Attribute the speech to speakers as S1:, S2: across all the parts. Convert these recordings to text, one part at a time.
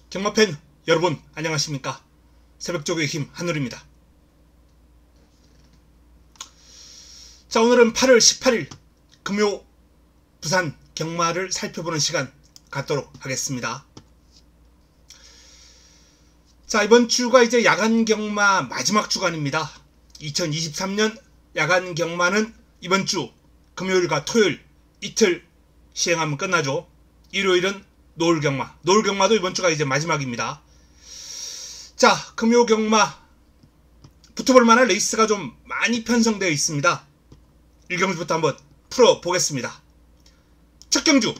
S1: 경마팬 여러분 안녕하십니까. 새벽조교의 힘 한울입니다. 자, 오늘은 8월 18일 금요 부산 경마를 살펴보는 시간 갖도록 하겠습니다. 자, 이번 주가 이제 야간 경마 마지막 주간입니다. 2023년 야간 경마는 이번 주 금요일과 토요일 이틀 시행하면 끝나죠. 일요일은 노을 경마. 노을 경마도 이번 주가 이제 마지막입니다. 자, 금요 경마 붙어볼 만한 레이스가 좀 많이 편성되어 있습니다. 1경주부터 한번 풀어보겠습니다. 첫 경주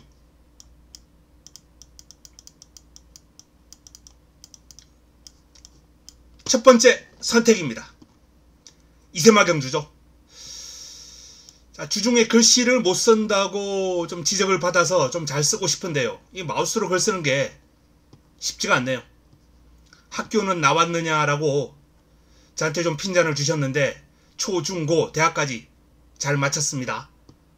S1: 첫 번째 선택입니다. 이세마 경주죠. 자, 주중에 글씨를 못 쓴다고 좀 지적을 받아서 좀 잘 쓰고 싶은데요. 이 마우스로 글 쓰는 게 쉽지가 않네요. 학교는 나왔느냐라고 저한테 좀 핀잔을 주셨는데 초, 중, 고, 대학까지 잘 마쳤습니다.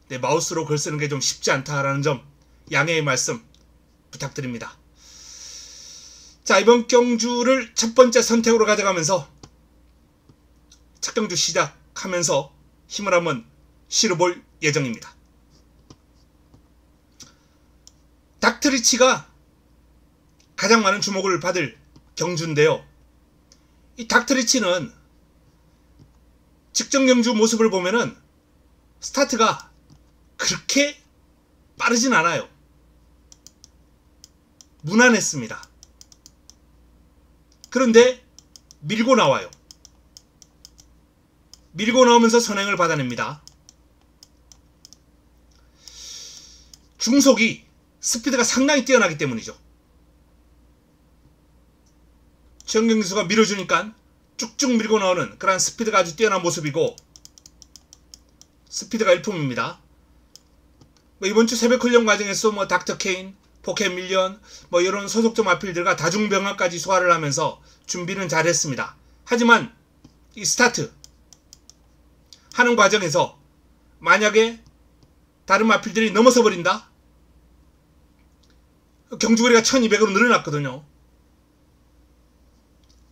S1: 네, 마우스로 글 쓰는 게 좀 쉽지 않다라는 점 양해의 말씀 부탁드립니다. 자, 이번 경주를 첫 번째 선택으로 가져가면서 첫 경주 시작하면서 힘을 한번 실어볼 예정입니다. 닥트리치가 가장 많은 주목을 받을 경주인데요. 이 닥트리치는 직전 경주 모습을 보면은 스타트가 그렇게 빠르진 않아요. 무난했습니다. 그런데 밀고 나와요. 밀고 나오면서 선행을 받아냅니다. 중속이 스피드가 상당히 뛰어나기 때문이죠. 최영경 기수가 밀어주니까 쭉쭉 밀고 나오는 그런 스피드가 아주 뛰어난 모습이고 스피드가 일품입니다. 이번 주 새벽 훈련 과정에서 닥터 케인, 포켓 밀리언 이런 소속점 마필들과 다중병합까지 소화를 하면서 준비는 잘했습니다. 하지만 이 스타트 하는 과정에서 만약에 다른 마필들이 넘어서 버린다? 경주거리가 1200으로 늘어났거든요.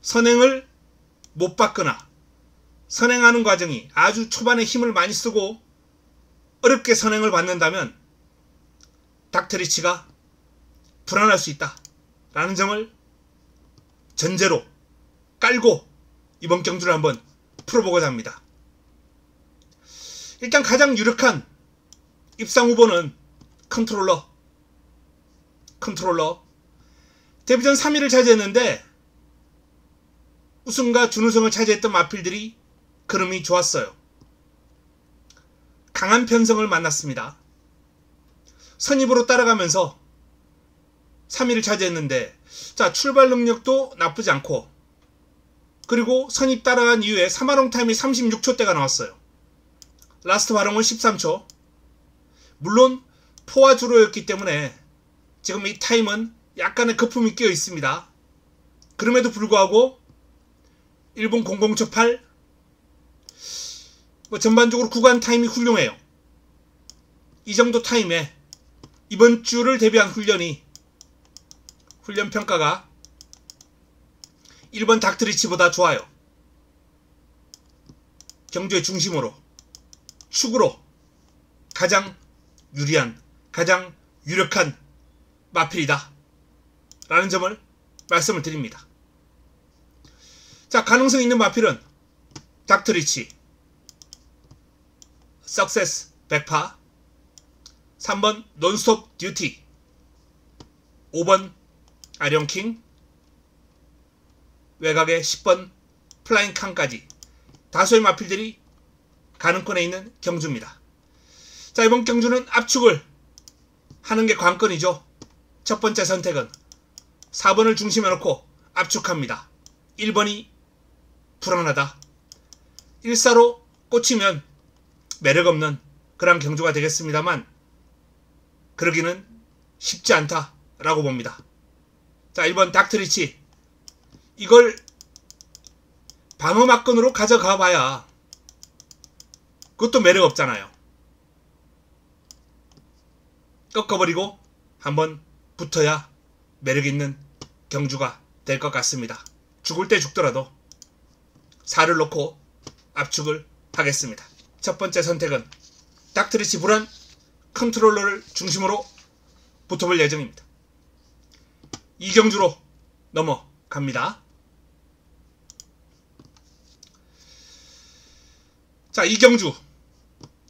S1: 선행을 못 받거나 선행하는 과정이 아주 초반에 힘을 많이 쓰고 어렵게 선행을 받는다면 닥트리치가 불안할 수 있다 라는 점을 전제로 깔고 이번 경주를 한번 풀어보고자 합니다. 일단 가장 유력한 입상 후보는 컨트롤러. 데뷔전 3위를 차지했는데 우승과 준우승을 차지했던 마필들이 그름이 좋았어요. 강한 편성을 만났습니다. 선입으로 따라가면서 3위를 차지했는데 자, 출발 능력도 나쁘지 않고 그리고 선입 따라간 이후에 3화롱 타임이 36초대가 나왔어요. 라스트 화롱은 13초. 물론 포화 주로였기 때문에 지금 이 타임은 약간의 거품이 끼어 있습니다. 그럼에도 불구하고 1분 00초 8 전반적으로 구간 타임이 훌륭해요. 이 정도 타임에 이번 주를 대비한 훈련 평가가 1번 닥트리치보다 좋아요. 경주의 중심으로 축으로 가장 유리한 가장 유력한 마필이다 라는 점을 말씀을 드립니다. 자, 가능성 있는 마필은 닥트리치, 석세스 100파, 3번 논스톱 듀티, 5번 아령킹, 외곽에 10번 플라잉 칸까지 다수의 마필들이 가능권에 있는 경주입니다. 자, 이번 경주는 압축을 하는 게 관건이죠. 첫 번째 선택은 4번을 중심에 놓고 압축합니다. 1번이 불안하다. 1사로 꽂히면 매력없는 그런 경주가 되겠습니다만 그러기는 쉽지 않다라고 봅니다. 자, 1번 닥트리치 이걸 방어막건으로 가져가 봐야 그것도 매력 없잖아요. 꺾어버리고 한번 붙어야 매력 있는 경주가 될 것 같습니다. 죽을 때 죽더라도 4를 놓고 압축을 하겠습니다. 첫 번째 선택은 닥트리치 불안 컨트롤러를 중심으로 붙어볼 예정입니다. 이경주로 넘어갑니다. 자, 이경주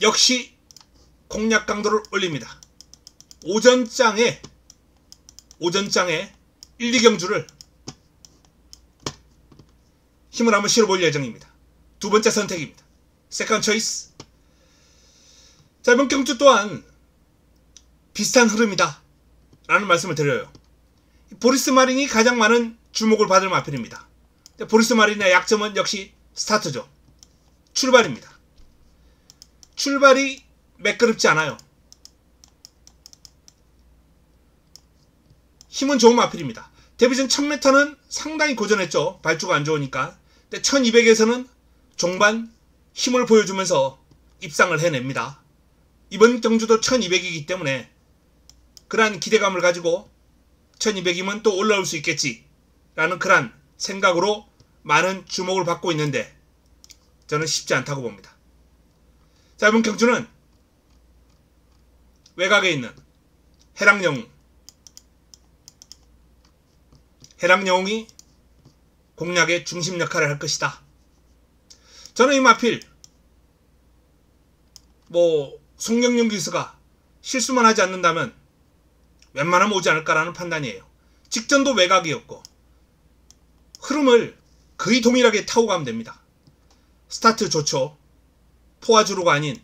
S1: 역시 공략 강도를 올립니다. 오전장에 1, 2경주를 힘을 한번 실어볼 예정입니다. 두 번째 선택입니다. 세컨드 초이스. 자, 이번 경주 또한 비슷한 흐름이다 라는 말씀을 드려요. 보리스 마린이 가장 많은 주목을 받을 마필입니다. 보리스 마린의 약점은 역시 스타트죠. 출발입니다. 출발이 매끄럽지 않아요. 힘은 좋은 마필입니다. 데뷔 전 1000m는 상당히 고전했죠. 발주가 안 좋으니까. 근데 1200에서는 종반 힘을 보여주면서 입상을 해냅니다. 이번 경주도 1200이기 때문에 그러한 기대감을 가지고 1200이면 또 올라올 수 있겠지 라는 그런 생각으로 많은 주목을 받고 있는데 저는 쉽지 않다고 봅니다. 자, 이번 경주는 외곽에 있는 해랑영웅이 공략의 중심 역할을 할 것이다. 저는 이 마필 송경용 기수가 실수만 하지 않는다면 웬만하면 오지 않을까라는 판단이에요. 직전도 외곽이었고 흐름을 거의 동일하게 타고 가면 됩니다. 스타트 좋죠. 포화주로가 아닌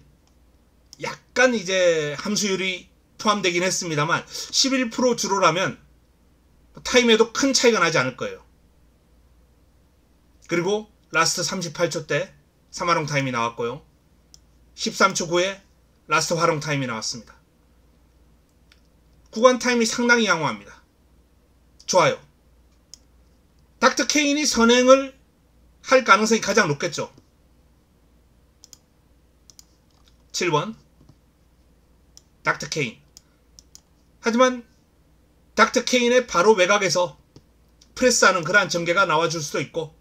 S1: 약간 이제 함수율이 포함되긴 했습니다만 11% 주로라면 타임에도 큰 차이가 나지 않을 거예요. 그리고 라스트 38초 때 3화롱 타임이 나왔고요. 13초 후에 라스트 화롱 타임이 나왔습니다. 구간 타임이 상당히 양호합니다. 좋아요. 닥터 케인이 선행을 할 가능성이 가장 높겠죠. 7번 닥터 케인. 하지만 닥터 케인의 바로 외곽에서 프레스하는 그러한 전개가 나와줄 수도 있고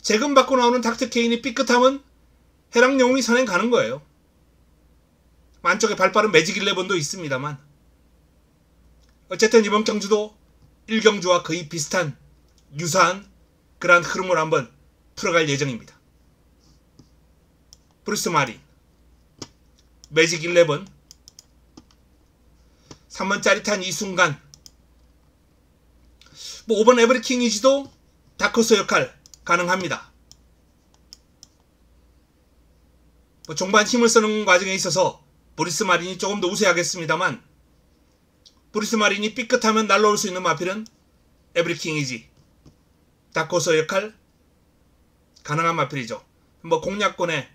S1: 재금 받고 나오는 닥터 케인이 삐끗하면 해랑영웅이 선행 가는 거예요. 안쪽에 발빠른 매직 11도 있습니다만 어쨌든 이번 경주도 1경주와 거의 비슷한 유사한 그러한 흐름을 한번 풀어갈 예정입니다. 브루스 마린 매직 11 3번 짜릿한 이 순간 5번 에브리킹 이지도 다크호스 역할 가능합니다. 종반 힘을 쓰는 과정에 있어서 보리스 마린이 조금 더 우세하겠습니다만 보리스 마린이 삐끗하면 날라올 수 있는 마필은 에브리킹 이지 다크호스 역할 가능한 마필이죠. 공략권에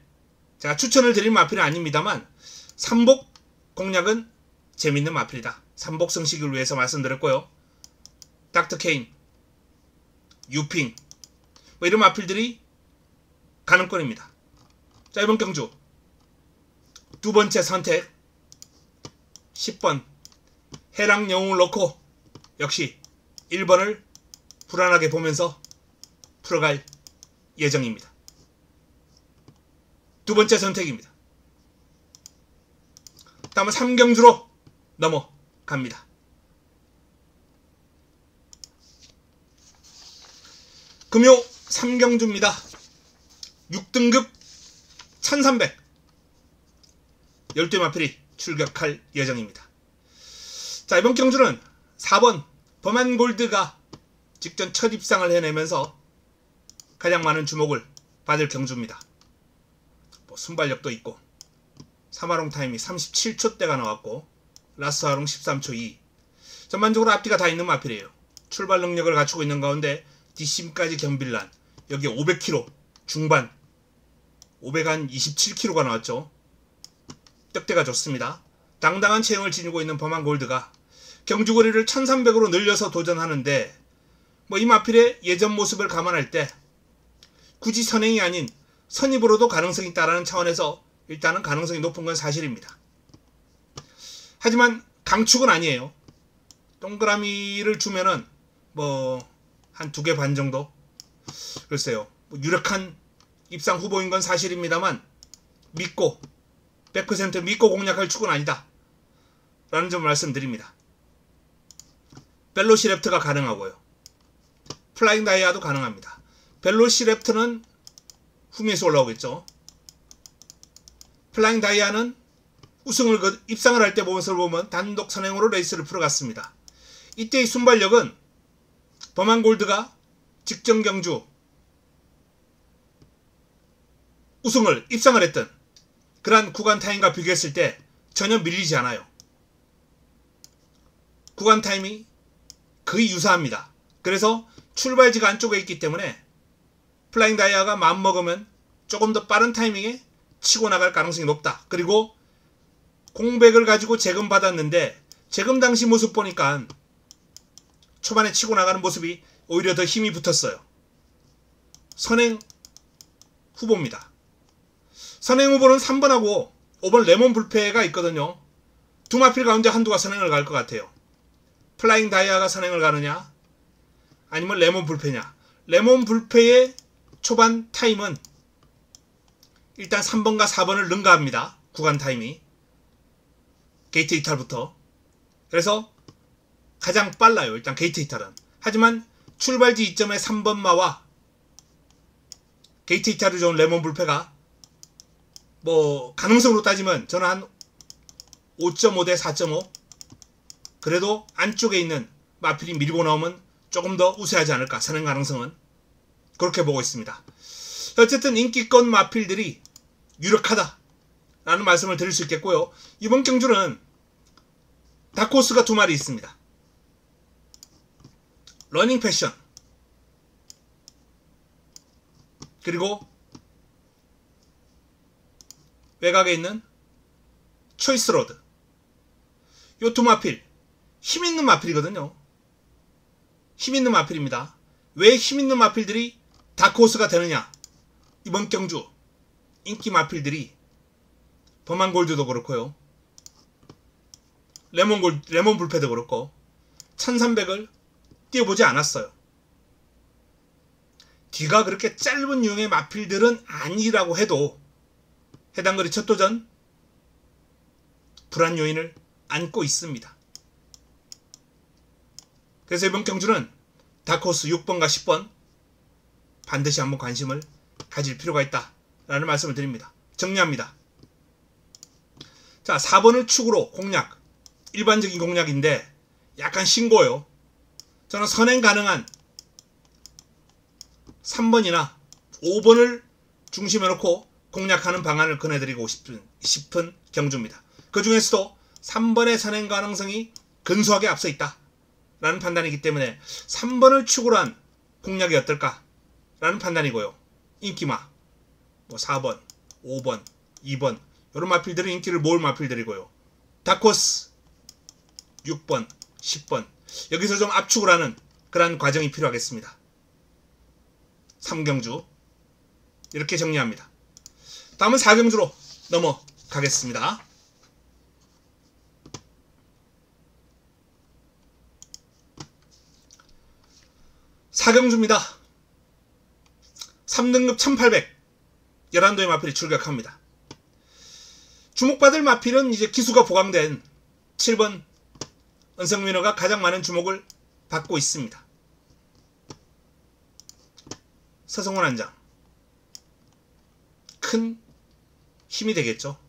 S1: 제가 추천을 드릴 마필은 아닙니다만 삼복 공략은 재밌는 마필이다. 삼복 성식을 위해서 말씀드렸고요. 닥터 케인, 유핑 이런 마필들이 가능권입니다. 자, 이번 경주 두 번째 선택 10번 해랑영웅을 놓고 역시 1번을 불안하게 보면서 풀어갈 예정입니다. 두 번째 선택입니다. 다음은 3경주로 넘어갑니다. 금요 3경주입니다. 6등급 1300 12 마필이 출격할 예정입니다. 자, 이번 경주는 4번 범한 골드가 직전 첫 입상을 해내면서 가장 많은 주목을 받을 경주입니다. 순발력도 있고 3화롱 타임이 37초대가 나왔고 라스트 화롱 13초 2 전반적으로 앞뒤가 다 있는 마필이에요. 출발 능력을 갖추고 있는 가운데 뒷심까지 겸빌란 여기에 500km 중반 527km가 나왔죠. 떡대가 좋습니다. 당당한 체형을 지니고 있는 범한 골드가 경주거리를 1300으로 늘려서 도전하는데 이 마필의 예전 모습을 감안할 때 굳이 선행이 아닌 선입으로도 가능성이 있다는 차원에서 일단은 가능성이 높은 건 사실입니다. 하지만 강축은 아니에요. 동그라미를 주면은 뭐 한 2개 반 정도. 글쎄요. 뭐 유력한 입상 후보인 건 사실입니다만 믿고 100% 믿고 공략할 축은 아니다 라는 점 말씀드립니다. 벨로시랩트가 가능하고요. 플라잉 다이아도 가능합니다. 벨로시랩트는 후미에서 올라오겠죠. 플라잉 다이아는 우승을 입상을 할 때 모습을 보면 단독 선행으로 레이스를 풀어갔습니다. 이때의 순발력은 범한골드가 직전 경주 우승을 입상을 했던 그러한 구간 타임과 비교했을 때 전혀 밀리지 않아요. 구간 타임이 거의 유사합니다. 그래서 출발지가 안쪽에 있기 때문에 플라잉 다이아가 마음먹으면 조금 더 빠른 타이밍에 치고 나갈 가능성이 높다. 그리고 공백을 가지고 재금 받았는데 재금 당시 모습 보니까 초반에 치고 나가는 모습이 오히려 더 힘이 붙었어요. 선행 후보입니다. 선행 후보는 3번하고 5번 레몬 불패가 있거든요. 두 마필 가운데 한두가 선행을 갈 것 같아요. 플라잉 다이아가 선행을 가느냐 아니면 레몬 불패냐. 레몬 불패의 초반 타임은 일단 3번과 4번을 능가합니다. 구간 타임이 게이트 이탈부터. 그래서 가장 빨라요. 일단 게이트 이탈은. 하지만 출발지 이점에 3번 마와 게이트 이탈을 좋은 레몬 불패가 뭐 가능성으로 따지면 저는 한 5.5 대 4.5 그래도 안쪽에 있는 마필이 밀고 나오면 조금 더 우세하지 않을까. 선행 가능성은 그렇게 보고 있습니다. 어쨌든 인기권 마필들이 유력하다 라는 말씀을 드릴 수 있겠고요. 이번 경주는 다크호스가 2마리 있습니다. 러닝 패션 그리고 외곽에 있는 초이스 로드. 요 2마필 힘있는 마필이거든요. 힘있는 마필입니다. 왜 힘있는 마필들이 다크호스가 되느냐. 이번 경주 인기 마필들이 범한골드도 그렇고요. 레몬 불패도 그렇고 1300을 뛰어보지 않았어요. 뒤가 그렇게 짧은 유형의 마필들은 아니라고 해도 해당 거리 첫 도전 불안 요인을 안고 있습니다. 그래서 이번 경주는 다크호스 6번과 10번 반드시 한번 관심을 가질 필요가 있다 라는 말씀을 드립니다. 정리합니다. 자, 4번을 축으로 공략. 일반적인 공략인데 약간 신고요. 저는 선행 가능한 3번이나 5번을 중심에 놓고 공략하는 방안을 권해드리고 싶은 경주입니다. 그 중에서도 3번의 선행 가능성이 근소하게 앞서 있다 라는 판단이기 때문에 3번을 축으로 한 공략이 어떨까 라는 판단이고요. 인기마 뭐 4번, 5번, 2번 이런 마필들은 인기를 모을 마필들이고요. 다크호스 6번, 10번 여기서 좀 압축을 하는 그러한 과정이 필요하겠습니다. 3경주 이렇게 정리합니다. 다음은 4경주로 넘어가겠습니다. 4경주입니다. 3등급 1800 11도의 마필이 출격합니다. 주목받을 마필은 이제 기수가 보강된 7번 은성민호가 가장 많은 주목을 받고 있습니다. 서성원 한장 큰 힘이 되겠죠.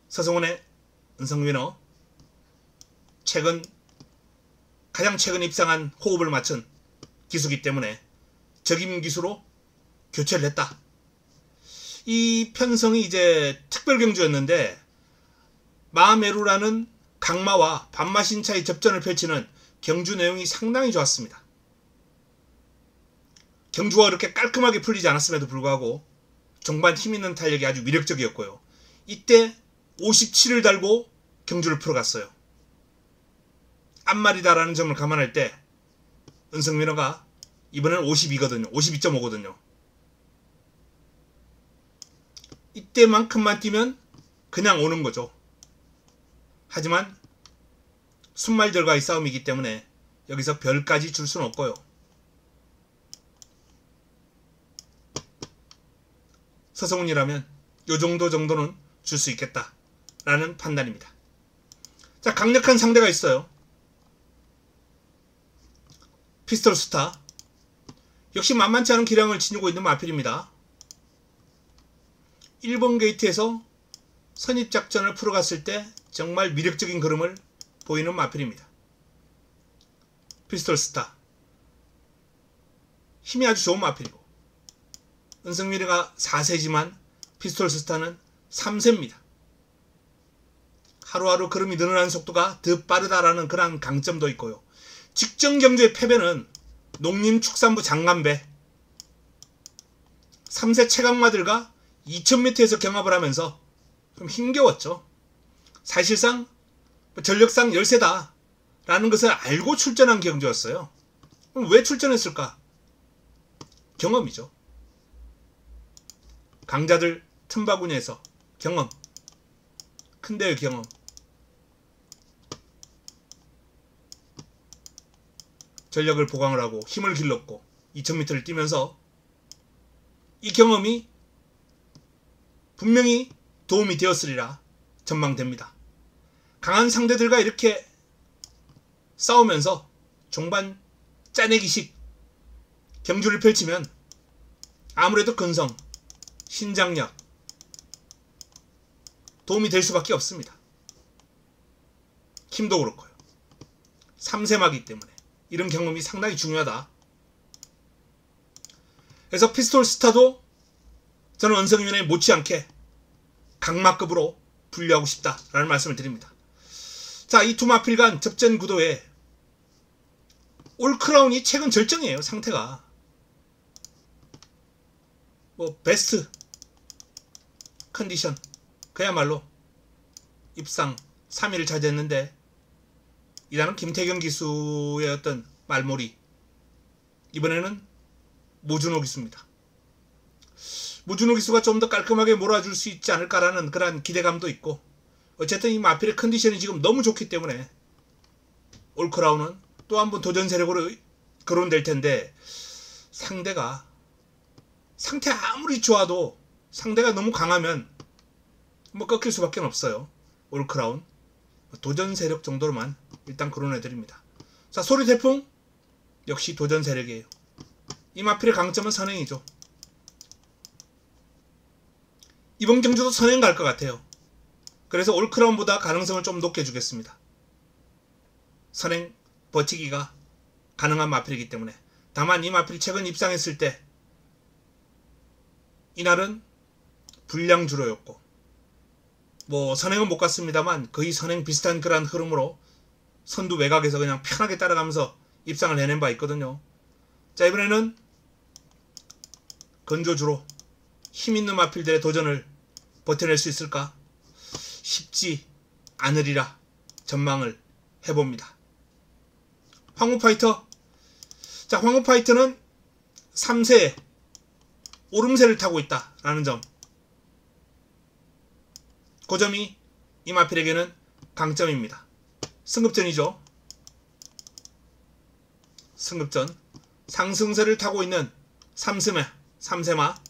S1: 서성원의 은성민호 가장 최근 입상한 호흡을 맞춘 기수기 때문에 적임 기수로 교체를 했다. 이 편성이 이제 특별경주였는데 마메루라는 강마와 반마신차의 접전을 펼치는 경주 내용이 상당히 좋았습니다. 경주가 그렇게 깔끔하게 풀리지 않았음에도 불구하고 종반 힘있는 탄력이 아주 위력적이었고요. 이때 57을 달고 경주를 풀어갔어요. 앞말이다라는 점을 감안할 때 은성민호가 이번에는 52거든요. 52.5거든요. 이때만큼만 뛰면 그냥 오는 거죠. 하지만 순말들과의 싸움이기 때문에 여기서 별까지 줄 수는 없고요. 서성운이라면 요 정도는 줄 수 있겠다 라는 판단입니다. 자, 강력한 상대가 있어요. 피스톨 스타. 역시 만만치 않은 기량을 지니고 있는 마필입니다. 1번 게이트에서 선입작전을 풀어갔을 때 정말 위력적인 그림을 보이는 마필입니다. 피스톨 스타. 힘이 아주 좋은 마필이고, 은성미래가 4세지만 피스톨 스타는 3세입니다. 하루하루 걸음이 늘어나는 속도가 더 빠르다라는 그런 강점도 있고요. 직전 경주의 패배는 농림축산부 장관배 3세 최강마들과 2000m에서 경합을 하면서 좀 힘겨웠죠. 사실상 전력상 열세다 라는 것을 알고 출전한 경주였어요. 그럼 왜 출전했을까? 경험이죠. 강자들 틈바구니에서 경험, 큰데의 경험. 전력을 보강을 하고 힘을 길렀고 2000m를 뛰면서 이 경험이 분명히 도움이 되었으리라 전망됩니다. 강한 상대들과 이렇게 싸우면서 종반 짜내기식 경주를 펼치면 아무래도 근성, 신장력 도움이 될 수밖에 없습니다. 힘도 그렇고요. 3세마기 때문에 이런 경험이 상당히 중요하다. 그래서 피스톨 스타도 저는 은성윤에 못지않게 강마급으로 분류하고 싶다라는 말씀을 드립니다. 자, 이 두 마필 간 접전 구도에 올크라운이 최근 절정이에요. 상태가 뭐 베스트 컨디션, 그야말로 입상 3위를 차지했는데 이라는 김태경 기수의 어떤 말몰이, 이번에는 모준호 기수입니다. 모준호 기수가 좀 더 깔끔하게 몰아줄 수 있지 않을까라는 그런 기대감도 있고, 어쨌든 이 마필의 컨디션이 지금 너무 좋기 때문에 올크라운은 또 한 번 도전 세력으로 거론될 텐데, 상대가 상태 아무리 좋아도 상대가 너무 강하면 뭐 꺾일 수밖에 없어요. 올크라운 도전 세력 정도로만 일단 거론해드립니다. 자, 소리태풍 역시 도전 세력이에요. 이 마필의 강점은 선행이죠. 이번 경주도 선행 갈 것 같아요. 그래서 올크라운보다 가능성을 좀 높게 주겠습니다. 선행 버티기가 가능한 마필이기 때문에. 다만 이 마필이 최근 입상했을 때 이날은 불량주로였고, 뭐 선행은 못 갔습니다만 거의 선행 비슷한 그런 흐름으로 선두 외곽에서 그냥 편하게 따라가면서 입상을 해낸 바 있거든요. 자, 이번에는 건조주로 힘있는 마필들의 도전을 버텨낼 수 있을까? 쉽지 않으리라 전망을 해봅니다. 황후파이터. 자, 황후파이터는 3세에 오름세를 타고 있다라는 점, 그 점이 이 마필에게는 강점입니다. 승급전이죠. 승급전. 상승세를 타고 있는 3세마.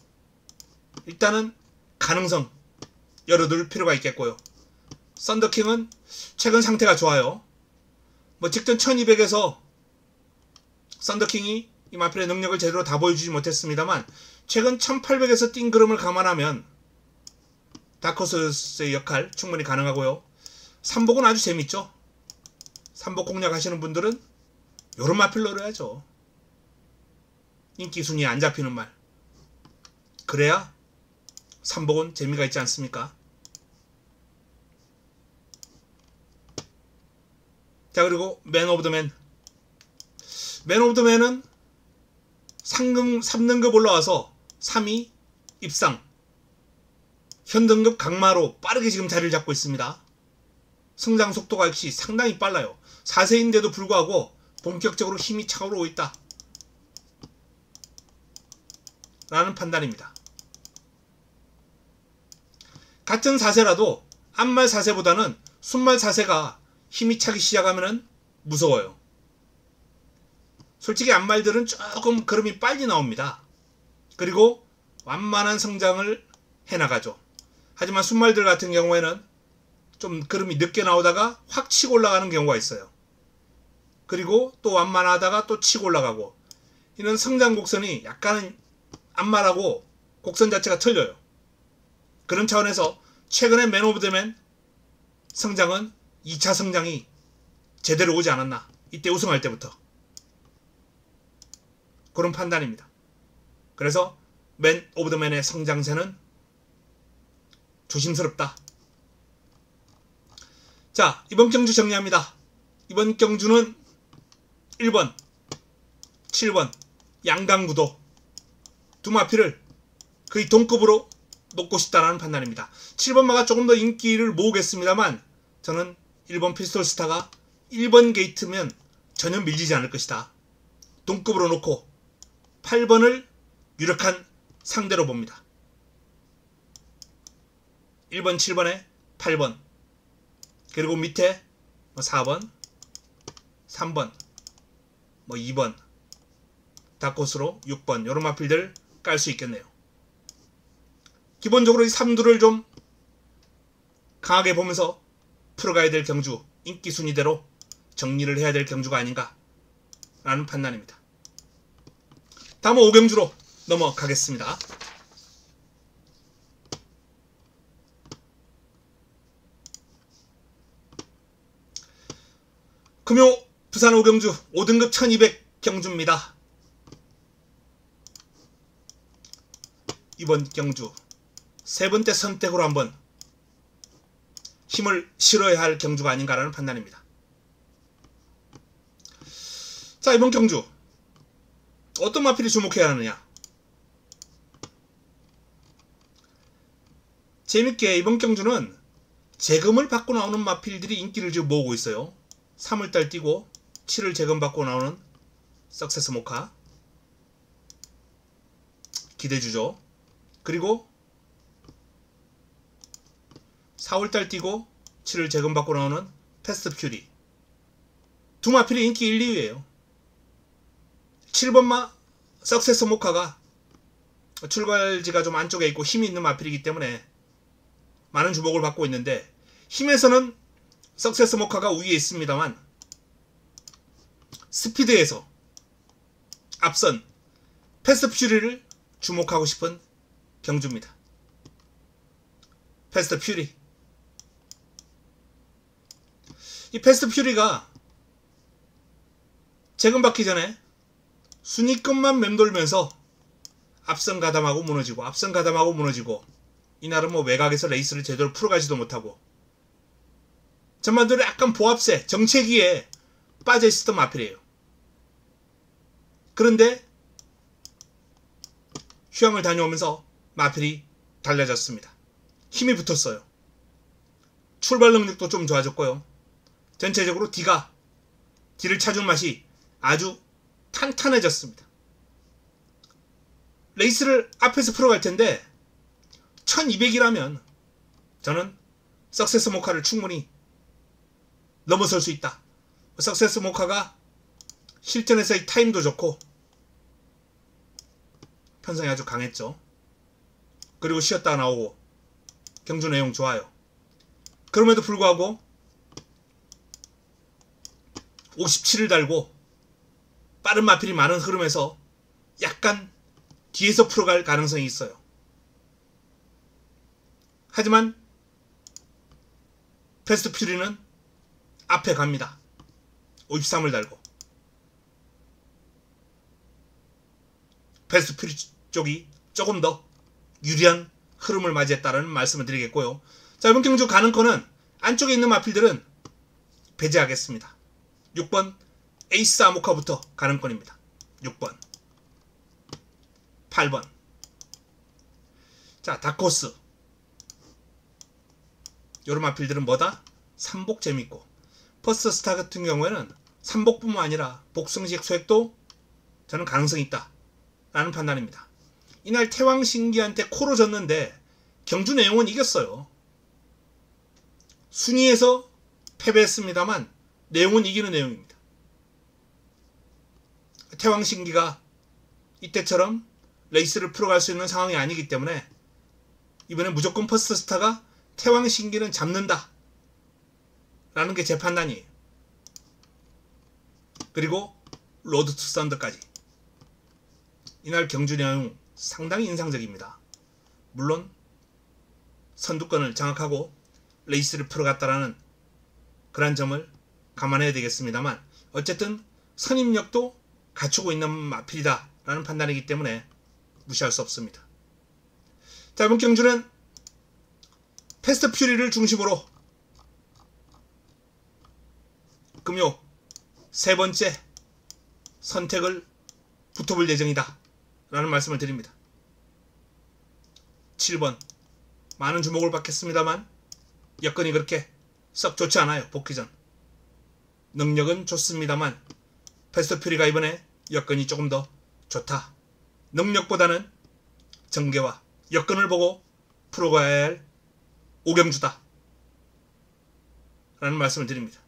S1: 일단은 가능성 열어둘 필요가 있겠고요. 썬더킹은 최근 상태가 좋아요. 뭐 직전 1200에서 썬더킹이 이 마필의 능력을 제대로 다 보여주지 못했습니다만, 최근 1800에서 뛴 그림을 감안하면 다크호스의 역할 충분히 가능하고요. 삼복은 아주 재밌죠. 삼복 공략하시는 분들은 요런 마필 노려야죠. 인기 순위에 안 잡히는 말. 그래야 삼복은 재미가 있지 않습니까? 자, 그리고 맨 오브 더 맨. 맨 오브 더 맨은 3등급 올라와서 3위 입상. 현등급 강마로 빠르게 지금 자리를 잡고 있습니다. 성장 속도가 역시 상당히 빨라요. 4세인데도 불구하고 본격적으로 힘이 차오르고 있다 라는 판단입니다. 같은 4세라도 앞말 4세보다는 순말 4세가 힘이 차기 시작하면 무서워요. 솔직히 안말들은 조금 걸음이 빨리 나옵니다. 그리고 완만한 성장을 해나가죠. 하지만 순말들 같은 경우에는 좀 걸음이 늦게 나오다가 확 치고 올라가는 경우가 있어요. 그리고 또 완만하다가 또 치고 올라가고, 이런 성장 곡선이 약간은 안말하고 곡선 자체가 틀려요. 그런 차원에서 최근에 맨 오브 더맨 성장은 2차 성장이 제대로 오지 않았나, 이때 우승할 때부터. 그런 판단입니다. 그래서 맨 오브 더 맨의 성장세는 조심스럽다. 자, 이번 경주 정리합니다. 이번 경주는 1번, 7번 양강구도 두 마필을 거의 동급으로 놓고 싶다라는 판단입니다. 7번 마가 조금 더 인기를 모으겠습니다만 저는 1번 피스톨스타가 1번 게이트면 전혀 밀리지 않을 것이다. 동급으로 놓고 8번을 유력한 상대로 봅니다. 1번, 7번에 8번, 그리고 밑에 4번, 3번, 2번, 다코스로 6번, 요런 마필들 깔 수 있겠네요. 기본적으로 이 3두를 좀 강하게 보면서 풀어가야 될 경주, 인기 순위대로 정리를 해야 될 경주가 아닌가 라는 판단입니다. 다음은 5경주로 넘어가겠습니다. 금요 부산 5경주 5등급 1200 경주입니다. 이번 경주 세 번째 선택으로 한번 힘을 실어야 할 경주가 아닌가라는 판단입니다. 자, 이번 경주 어떤 마필이 주목해야 하느냐. 재밌게 이번 경주는 재금을 받고 나오는 마필들이 인기를 지금 모으고 있어요. 3월달 뛰고 7을 재금 받고 나오는 석세스 모카 기대주죠. 그리고 4월달 뛰고 7을 재금 받고 나오는 패스트 퓨리, 두 마필이 인기 1, 2위에요. 7번마 석세스 모카가 출발지가 좀 안쪽에 있고 힘이 있는 마필이기 때문에 많은 주목을 받고 있는데, 힘에서는 석세스 모카가 우위에 있습니다만 스피드에서 앞선 패스트 퓨리를 주목하고 싶은 경주입니다. 패스트 퓨리, 이 패스트 퓨리가 재금 받기 전에 순위권만 맴돌면서 앞선 가담하고 무너지고 앞선 가담하고 무너지고, 이날은 외곽에서 레이스를 제대로 풀어가지도 못하고 전반적으로 약간 보합세 정체기에 빠져있었던 마필이에요. 그런데 휴양을 다녀오면서 마필이 달라졌습니다. 힘이 붙었어요. 출발 능력도 좀 좋아졌고요. 전체적으로 D를 찾은 맛이 아주 탄탄해졌습니다. 레이스를 앞에서 풀어갈 텐데 1200이라면 저는 석세스 모카를 충분히 넘어설 수 있다. 석세스 모카가 실전에서의 타임도 좋고 편성이 아주 강했죠. 그리고 쉬었다가 나오고 경주 내용 좋아요. 그럼에도 불구하고 57을 달고 빠른 마필이 많은 흐름에서 약간 뒤에서 풀어갈 가능성이 있어요. 하지만 패스트 퓨리는 앞에 갑니다. 53을 달고 패스트 퓨리 쪽이 조금 더 유리한 흐름을 맞이했다는 말씀을 드리겠고요. 자, 이번 경주 가는 거는 안쪽에 있는 마필들은 배제하겠습니다. 6번 에이스 아모카부터 가는 건입니다. 6번 8번. 자, 다코스, 요런 마필들은 뭐다? 삼복 재밌고, 퍼스트 스타 같은 경우에는 삼복뿐만 아니라 복승식 소액도 저는 가능성이 있다 라는 판단입니다. 이날 태왕신기한테 코로 졌는데 경주 내용은 이겼어요. 순위에서 패배했습니다만 내용은 이기는 내용입니다. 태왕신기가 이때처럼 레이스를 풀어갈 수 있는 상황이 아니기 때문에 이번에 무조건 퍼스트스타가 태왕신기는 잡는다 라는 게 제 판단이에요. 그리고 로드 투 썬더까지. 이날 경주 내용 상당히 인상적입니다. 물론 선두권을 장악하고 레이스를 풀어갔다라는 그런 점을 감안해야 되겠습니다만, 어쨌든 선임력도 갖추고 있는 마필이다 라는 판단이기 때문에 무시할 수 없습니다. 자, 이번 경주는 패스트 퓨리를 중심으로 금요 세 번째 선택을 붙어볼 예정이다 라는 말씀을 드립니다. 7번 많은 주목을 받겠습니다만 여건이 그렇게 썩 좋지 않아요. 복귀 전 능력은 좋습니다만 패스트 퓨리가 이번에 여건이 조금 더 좋다. 능력보다는 전개와 여건을 보고 풀어가야 할 오경주다 라는 말씀을 드립니다.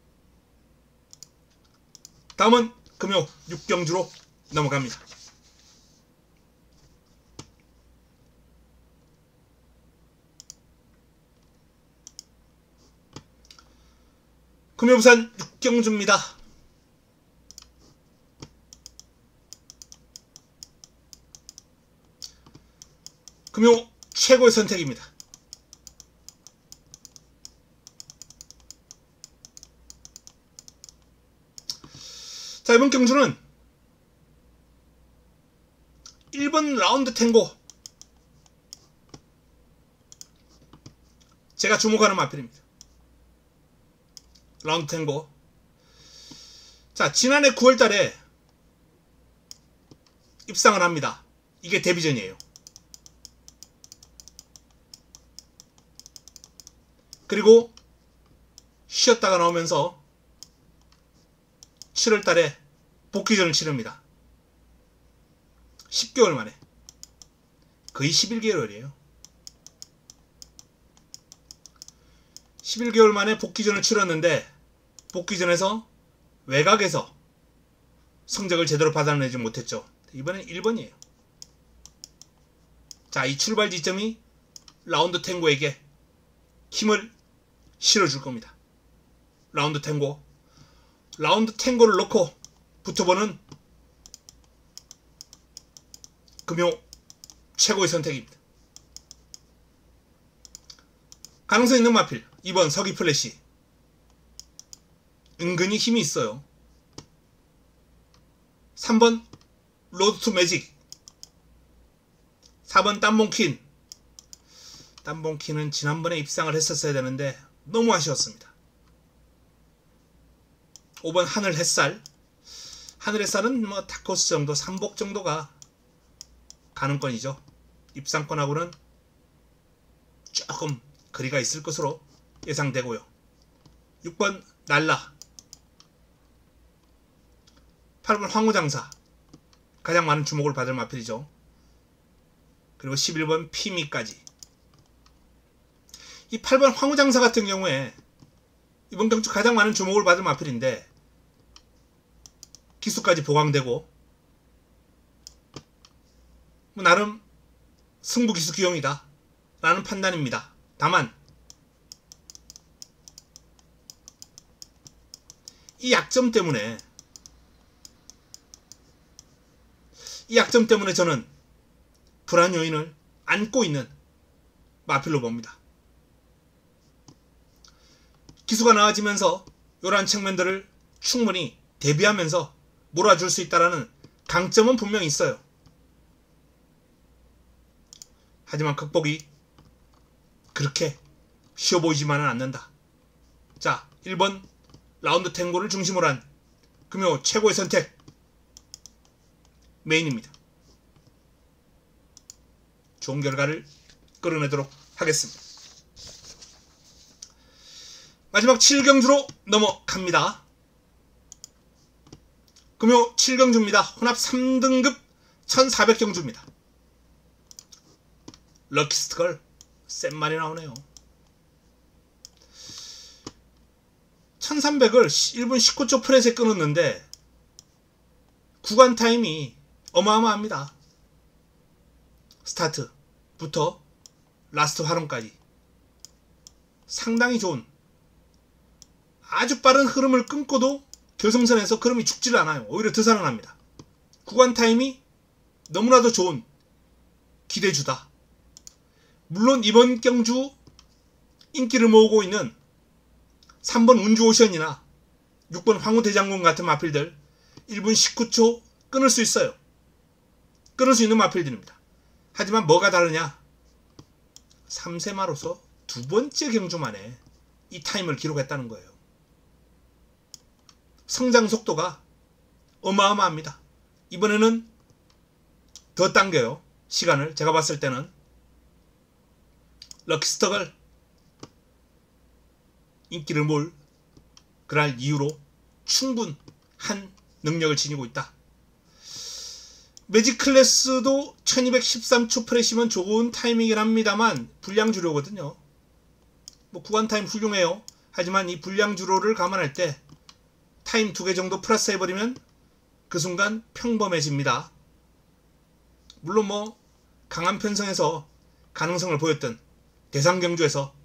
S1: 다음은 금요 6경주로 넘어갑니다. 금요 부산 6경주입니다. 금요 최고의 선택입니다. 자, 이번 경주는 1번 라운드 탱고, 제가 주목하는 마필입니다. 라운드 탱고. 자, 지난해 9월달에 입상을 합니다. 이게 데뷔전이에요. 그리고 쉬었다가 나오면서 7월달에 복귀전을 치릅니다. 10개월 만에. 거의 11개월이에요. 11개월 만에 복귀전을 치렀는데 복귀전에서 외곽에서 성적을 제대로 받아내지 못했죠. 이번엔 1번이에요. 자, 이 출발 지점이 라운드 탱고에게 힘을 실어줄 겁니다. 라운드 탱고. 라운드 탱고를 놓고 붙어보는 금요 최고의 선택입니다. 가능성 있는 마필 2번 서기 플래시. 은근히 힘이 있어요. 3번 로드 투 매직. 4번 땀봉킨. 땀봉킨은 지난번에 입상을 했었어야 되는데 너무 아쉬웠습니다. 5번 하늘 햇살. 하늘 햇살은 뭐 다코스 정도, 3복 정도가 가능권이죠. 입상권하고는 조금 거리가 있을 것으로 예상되고요. 6번 날라. 8번 황후장사. 가장 많은 주목을 받을 마필이죠. 그리고 11번 피미까지. 이 8번 황후장사 같은 경우에 이번 경주 가장 많은 주목을 받을 마필인데 기수까지 보강되고 뭐 나름 승부기수 기용이다 라는 판단입니다. 다만 이 약점 때문에 저는 불안 요인을 안고 있는 마필로 봅니다. 기수가 나아지면서 이러한 측면들을 충분히 대비하면서 몰아줄 수 있다는 강점은 분명히 있어요. 하지만 극복이 그렇게 쉬워 보이지만은 않는다. 자, 1번 라운드 탱고를 중심으로 한 금요 최고의 선택 메인입니다. 좋은 결과를 끌어내도록 하겠습니다. 마지막 7경주로 넘어갑니다. 금요 7경주입니다. 혼합 3등급 1400경주입니다. 럭키스트걸 센 말이 나오네요. 1300을 1분 19초 프렛에 끊었는데 구간 타임이 어마어마합니다. 스타트부터 라스트 활용까지 상당히 좋은, 아주 빠른 흐름을 끊고도 결승선에서 흐름이 죽질 않아요. 오히려 더 살아납니다. 구간 타임이 너무나도 좋은 기대주다. 물론 이번 경주 인기를 모으고 있는 3번 운주오션이나 6번 황후대장군 같은 마필들 1분 19초 끊을 수 있어요. 끊을 수 있는 마필들입니다. 하지만 뭐가 다르냐? 3세마로서 두 번째 경주 만에 이 타임을 기록했다는 거예요. 성장 속도가 어마어마합니다. 이번에는 더 당겨요. 시간을. 제가 봤을 때는 럭키스터걸 인기를 모을 그럴 이유로 충분한 능력을 지니고 있다. 매직클래스도 1213초 프레시면 좋은 타이밍이긴 합니다만 불량주로거든요. 뭐 구간 타임 훌륭해요. 하지만 이 불량주로를 감안할 때 타임 2개 정도 플러스 해버리면 그 순간 평범해집니다. 물론 뭐 강한 편성에서 가능성을 보였던, 대상 경주에서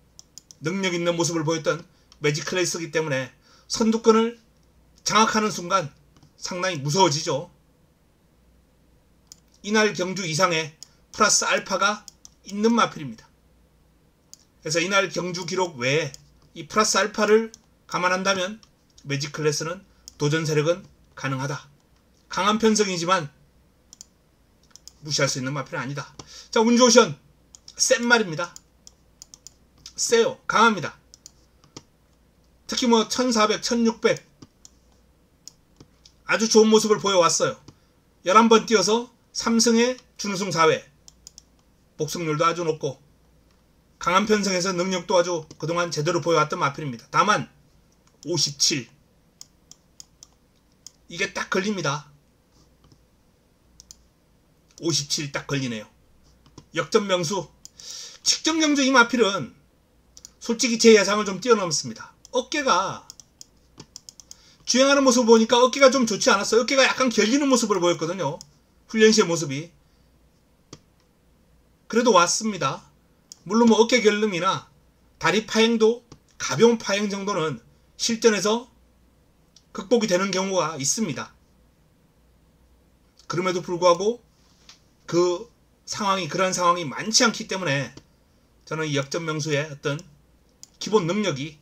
S1: 능력 있는 모습을 보였던 매직클래스이기 때문에 선두권을 장악하는 순간 상당히 무서워지죠. 이날 경주 이상의 플러스 알파가 있는 마필입니다. 그래서 이날 경주 기록 외에 이 플러스 알파를 감안한다면 매직클래스는 도전 세력은 가능하다. 강한 편성이지만 무시할 수 있는 마필은 아니다. 자, 운주오션 센 말입니다. 세요. 강합니다. 특히 뭐 1400, 1600 아주 좋은 모습을 보여왔어요. 11번 뛰어서 3승에 준우승 4회, 복승률도 아주 높고 강한 편성에서 능력도 아주 그동안 제대로 보여왔던 마필입니다. 다만 57 이게 딱 걸립니다. 57이 딱 걸리네요. 역전명수. 직전경주 이 마필은 솔직히 제 예상을 좀 뛰어넘습니다. 어깨가 주행하는 모습을 보니까 어깨가 좀 좋지 않았어요. 어깨가 약간 결리는 모습을 보였거든요. 훈련 시의 모습이. 그래도 왔습니다. 물론 뭐 어깨 결림이나 다리 파행도 가벼운 파행 정도는 실전에서 극복이 되는 경우가 있습니다. 그럼에도 불구하고 그 상황이, 그런 상황이 많지 않기 때문에 저는 이 역전명수의 어떤 기본 능력이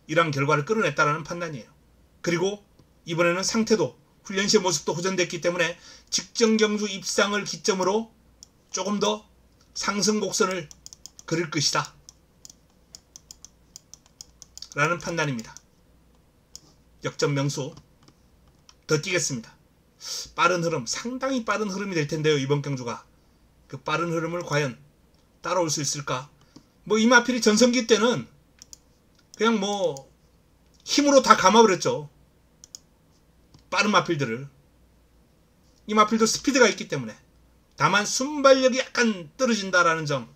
S1: 이러한 결과를 끌어냈다라는 판단이에요. 그리고 이번에는 상태도, 훈련시의 모습도 호전됐기 때문에 직전 경주 입상을 기점으로 조금 더 상승 곡선을 그릴 것이다 라는 판단입니다. 역전명수 더 뛰겠습니다. 빠른 흐름, 상당히 빠른 흐름이 될 텐데요. 이번 경주가 그 빠른 흐름을 과연 따라올 수 있을까? 뭐 이 마필이 전성기 때는 그냥 뭐 힘으로 다 감아버렸죠. 빠른 마필들을. 이 마필도 스피드가 있기 때문에. 다만 순발력이 약간 떨어진다라는 점.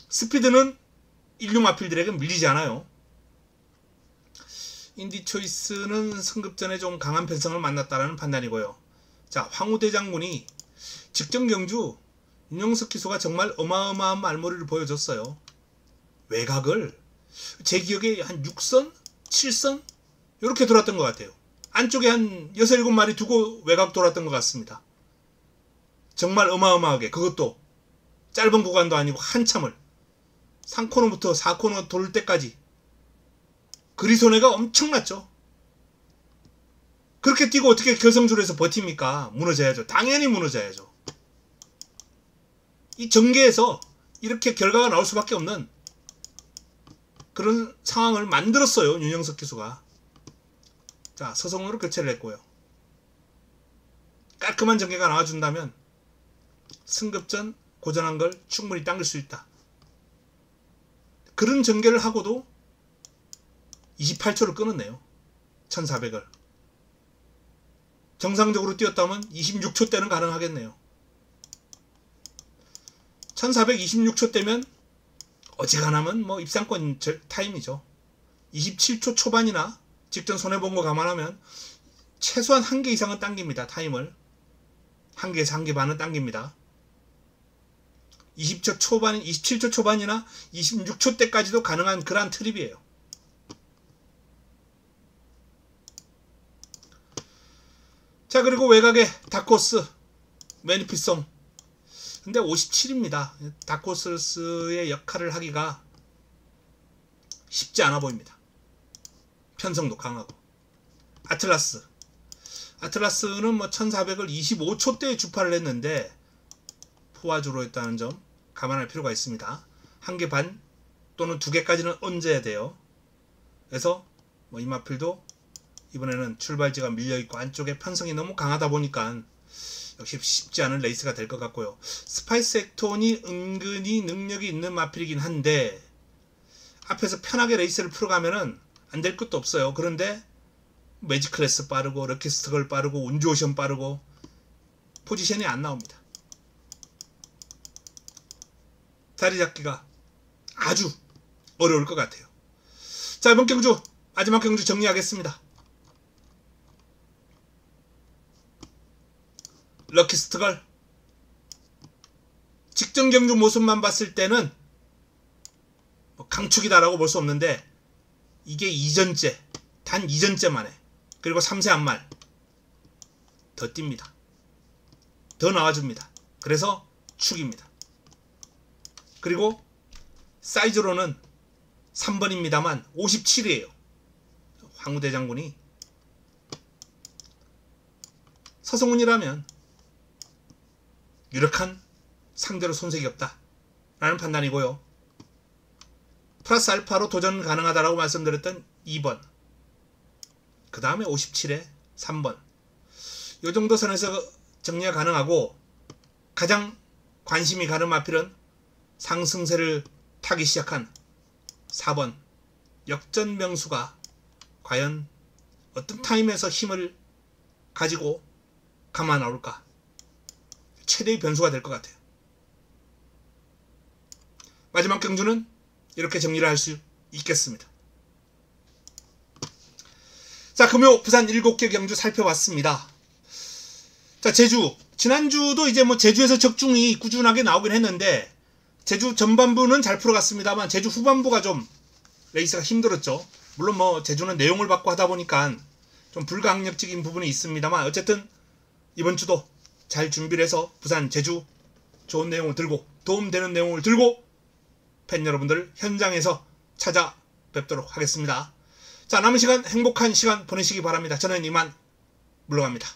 S1: 스피드는 인류 마필들에게 밀리지 않아요. 인디초이스는 승급전에 좀 강한 편성을 만났다라는 판단이고요. 자, 황후대장군이 직전 경주 윤영석 기수가 정말 어마어마한 말머리를 보여줬어요. 외곽을 제 기억에 한 6선? 7선? 이렇게 돌았던 것 같아요. 안쪽에 한 6, 7마리 두고 외곽 돌았던 것 같습니다. 정말 어마어마하게, 그것도 짧은 구간도 아니고 한참을 3코너부터 4코너 돌 때까지 그리손해가 엄청났죠. 그렇게 뛰고 어떻게 결승줄에서 버팁니까? 무너져야죠. 당연히 무너져야죠. 이 전개에서 이렇게 결과가 나올 수밖에 없는 그런 상황을 만들었어요. 윤영석 기수가. 자, 서성으로 교체를 했고요. 깔끔한 전개가 나와준다면 승급전 고전한 걸 충분히 당길 수 있다. 그런 전개를 하고도 28초를 끊었네요. 1400을. 정상적으로 뛰었다면 26초 때는 가능하겠네요. 1426초 때면 어지간하면 뭐 입상권 타임이죠. 27초 초반이나 직전 손해본 거 감안하면 최소한 1개 이상은 당깁니다. 타임을 1개에서 1개 반은 당깁니다. 20초 초반, 27초 초반이나 26초 때까지도 가능한 그러한 트립이에요. 자, 그리고 외곽에 다크호스 매니피송. 근데 57입니다. 다크호스의 역할을 하기가 쉽지 않아 보입니다. 편성도 강하고. 아틀라스는 뭐 1400을 25초대에 주파를 했는데 포화주로 했다는 점 감안할 필요가 있습니다. 1개 반 또는 2개까지는 얹어야 돼요. 그래서 뭐 이마필도 이번에는 출발지가 밀려있고 안쪽에 편성이 너무 강하다 보니까 역시 쉽지 않은 레이스가 될 것 같고요. 스파이스 액톤이 은근히 능력이 있는 마필이긴 한데 앞에서 편하게 레이스를 풀어가면은 안 될 것도 없어요. 그런데 매직클래스 빠르고 럭키스트걸 빠르고 운주오션 빠르고 포지션이 안 나옵니다. 자리 잡기가 아주 어려울 것 같아요. 자, 이번 경주 마지막 경주 정리하겠습니다. 럭키스트걸 직전 경주 모습만 봤을 때는 강축이다라고 볼 수 없는데 이게 2전째 단 2전째 만에 그리고 3세 한말 더 뜁니다. 더 나와줍니다. 그래서 축입니다. 그리고 사이즈로는 3번입니다만 57이에요. 황우대 장군이 서성훈이라면 유력한 상대로 손색이 없다 라는 판단이고요. 플러스 알파로 도전 가능하다라고 말씀드렸던 2번, 그 다음에 57에 3번, 이 정도 선에서 정리가 가능하고 가장 관심이 가는 마필은 상승세를 타기 시작한 4번 역전명수가 과연 어떤 타임에서 힘을 가지고 감아 나올까, 최대의 변수가 될 것 같아요. 마지막 경주는 이렇게 정리를 할 수 있겠습니다. 자, 금요 부산 7개 경주 살펴봤습니다. 자, 제주 지난주도 이제 뭐 제주에서 적중이 꾸준하게 나오긴 했는데 제주 전반부는 잘 풀어갔습니다만 제주 후반부가 좀 레이스가 힘들었죠. 물론 뭐 제주는 내용을 받고 하다 보니까 좀 불가항력적인 부분이 있습니다만 어쨌든 이번 주도 잘 준비를 해서 부산 제주 좋은 내용을 들고 도움되는 내용을 들고 팬 여러분들 현장에서 찾아뵙도록 하겠습니다. 자, 남은 시간 행복한 시간 보내시기 바랍니다. 저는 이만 물러갑니다.